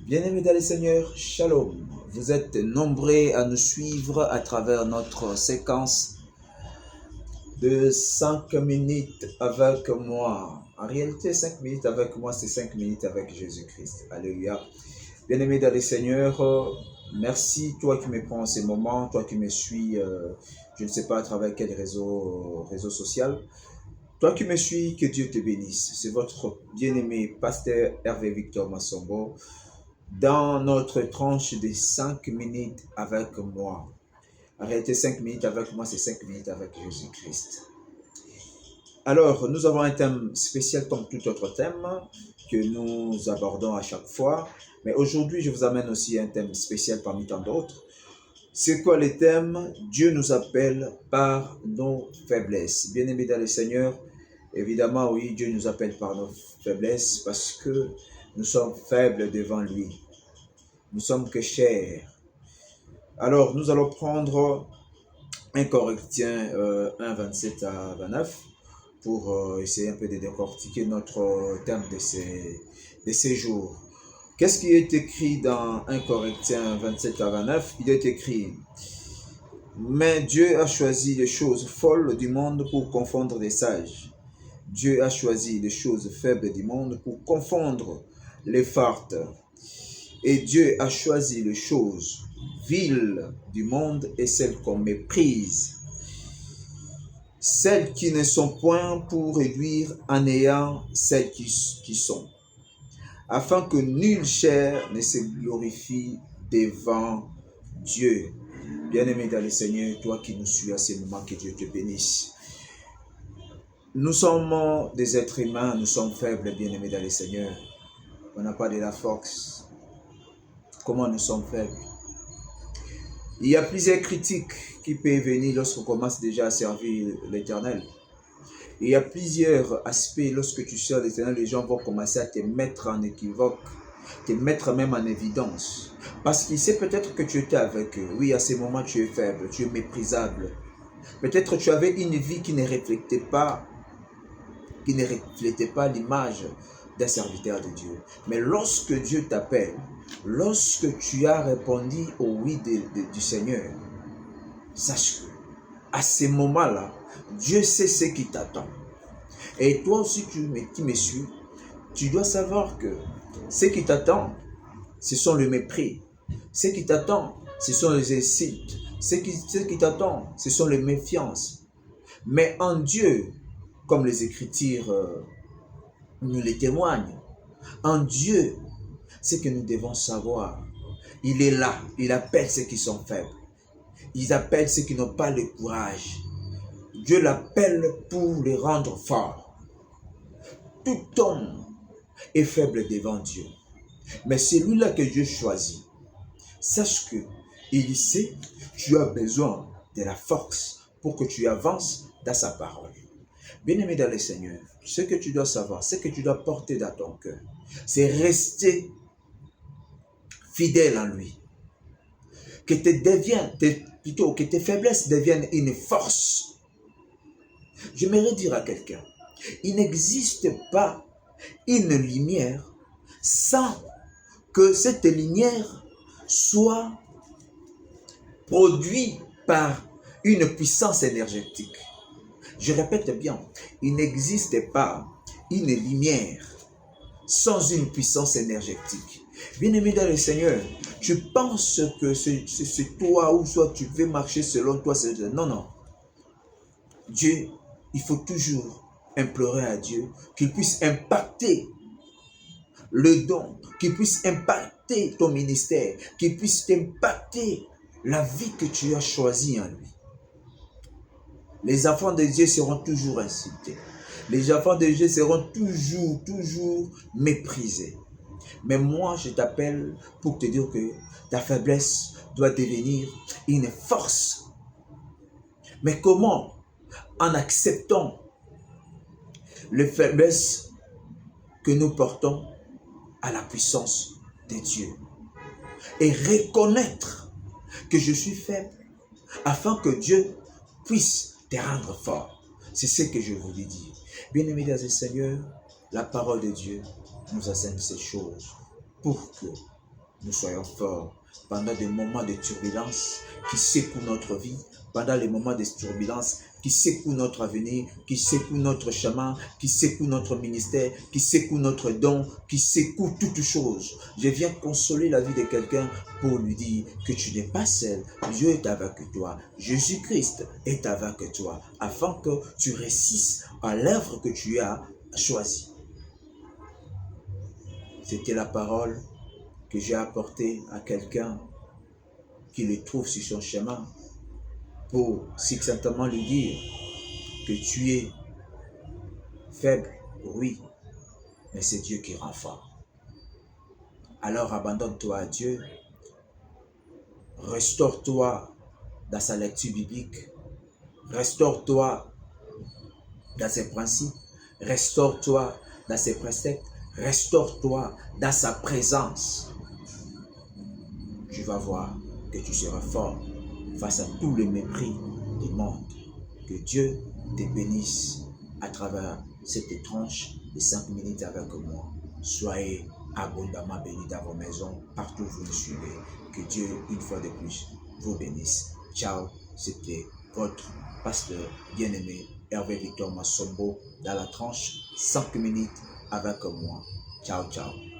Bien-aimés dans le Seigneur, Shalom. Vous êtes nombreux à nous suivre à travers notre séquence de 5 minutes avec moi. En réalité, 5 minutes avec moi, c'est 5 minutes avec Jésus-Christ. Alléluia. Bien-aimés dans le Seigneur, merci toi qui me prends en ces moments, toi qui me suis, je ne sais pas à travers quel réseau social. Toi qui me suis, que Dieu te bénisse. C'est votre bien-aimé pasteur Hervé Victor Massombo dans notre tranche de 5 minutes avec moi. En réalité, 5 minutes avec moi, c'est 5 minutes avec Jésus-Christ. Alors, nous avons un thème spécial comme tout autre thème que nous abordons à chaque fois. Mais aujourd'hui, je vous amène aussi un thème spécial parmi tant d'autres. C'est quoi le thème? Dieu nous appelle par nos faiblesses. Bien-aimés dans le Seigneur, évidemment, oui, Dieu nous appelle par nos faiblesses parce que nous sommes faibles devant lui. Nous sommes que chers. Alors, nous allons prendre 1 Corinthiens 1, 27 à 29 pour essayer un peu de décortiquer notre thème de ces jours. Qu'est-ce qui est écrit dans 1 Corinthiens 27 à 29? Il est écrit: mais Dieu a choisi les choses folles du monde pour confondre les sages. Dieu a choisi les choses faibles du monde pour confondre les fortes. Et Dieu a choisi les choses viles du monde et celles qu'on méprise, celles qui ne sont point pour réduire en néant celles qui sont, afin que nulle chair ne se glorifie devant Dieu. Bien-aimé dans le Seigneur, toi qui nous suis à ce moment, que Dieu te bénisse. Nous sommes des êtres humains, nous sommes faibles, bien-aimés dans le Seigneur. On n'a pas de la force. Comment nous sommes faibles? Il y a plusieurs critiques qui peuvent venir lorsqu'on commence déjà à servir l'Éternel. Il y a plusieurs aspects lorsque tu sers l'Éternel, les gens vont commencer à te mettre en équivoque, te mettre même en évidence. Parce qu'il sait peut-être que tu étais avec eux. Oui, à ces moments, tu es faible, tu es méprisable. Peut-être tu avais une vie qui ne reflétait pas l'image d'un serviteur de Dieu. Mais lorsque Dieu t'appelle, lorsque tu as répondu au oui du Seigneur, sache que à ces moments-là, Dieu sait ce qui t'attend. Et toi aussi qui me suis, tu dois savoir que ce qui t'attend, ce sont le mépris. Ce qui t'attend, ce sont les insultes. Ce qui t'attend, ce sont les méfiances. Mais en Dieu, comme les Écritures nous les témoignent, en Dieu, ce que nous devons savoir, il est là, il appelle ceux qui sont faibles. Il appelle ceux qui n'ont pas le courage. Dieu l'appelle pour les rendre forts. Tout homme est faible devant Dieu. Mais celui-là que Dieu choisit, sache que il sait que tu as besoin de la force pour que tu avances dans sa parole. Bien-aimé dans le Seigneur, ce que tu dois savoir, ce que tu dois porter dans ton cœur, c'est rester fidèle en lui. Que tes faiblesses deviennent une force. J'aimerais dire à quelqu'un, il n'existe pas une lumière sans que cette lumière soit produite par une puissance énergétique. Je répète bien, il n'existe pas une lumière sans une puissance énergétique. Bien-aimé dans le Seigneur, tu penses que c'est toi ou soit tu veux marcher selon toi. Non, non. Dieu, il faut toujours implorer à Dieu qu'il puisse impacter le don, qu'il puisse impacter ton ministère, qu'il puisse impacter la vie que tu as choisie en lui. Les enfants de Dieu seront toujours insultés. Les enfants de Dieu seront toujours méprisés. Mais moi, je t'appelle pour te dire que ta faiblesse doit devenir une force. Mais comment? En acceptant les faiblesses que nous portons à la puissance de Dieu. Et reconnaître que je suis faible afin que Dieu puisse te rendre fort. C'est ce que je voulais dire. Bien-aimés dans le Seigneur, la parole de Dieu nous enseigne ces choses pour que nous soyons forts pendant des moments de turbulence qui secouent notre vie, pendant les moments de turbulence qui secouent notre avenir, qui secouent notre chemin, qui secouent notre ministère, qui secouent notre don, qui secouent toutes choses. Je viens consoler la vie de quelqu'un pour lui dire que tu n'es pas seul. Dieu est avec toi. Jésus-Christ est avec toi, afin que tu réussisses à l'œuvre que tu as choisie. C'était la parole que j'ai apportée à quelqu'un qui le trouve sur son chemin pour succinctement lui dire que tu es faible, oui, mais c'est Dieu qui rend fort. Alors abandonne-toi à Dieu, restaure-toi dans sa lecture biblique, restaure-toi dans ses principes, restaure-toi dans ses préceptes, restaure-toi dans sa présence. Tu vas voir que tu seras fort face à tous les mépris du monde. Que Dieu te bénisse à travers cette tranche de 5 minutes avec moi. Soyez abondamment bénis dans vos maisons, partout où vous nous suivez. Que Dieu, une fois de plus, vous bénisse. Ciao, c'était votre pasteur bien-aimé Hervé Victor Massombo dans la tranche 5 minutes avec moi. Ciao, ciao.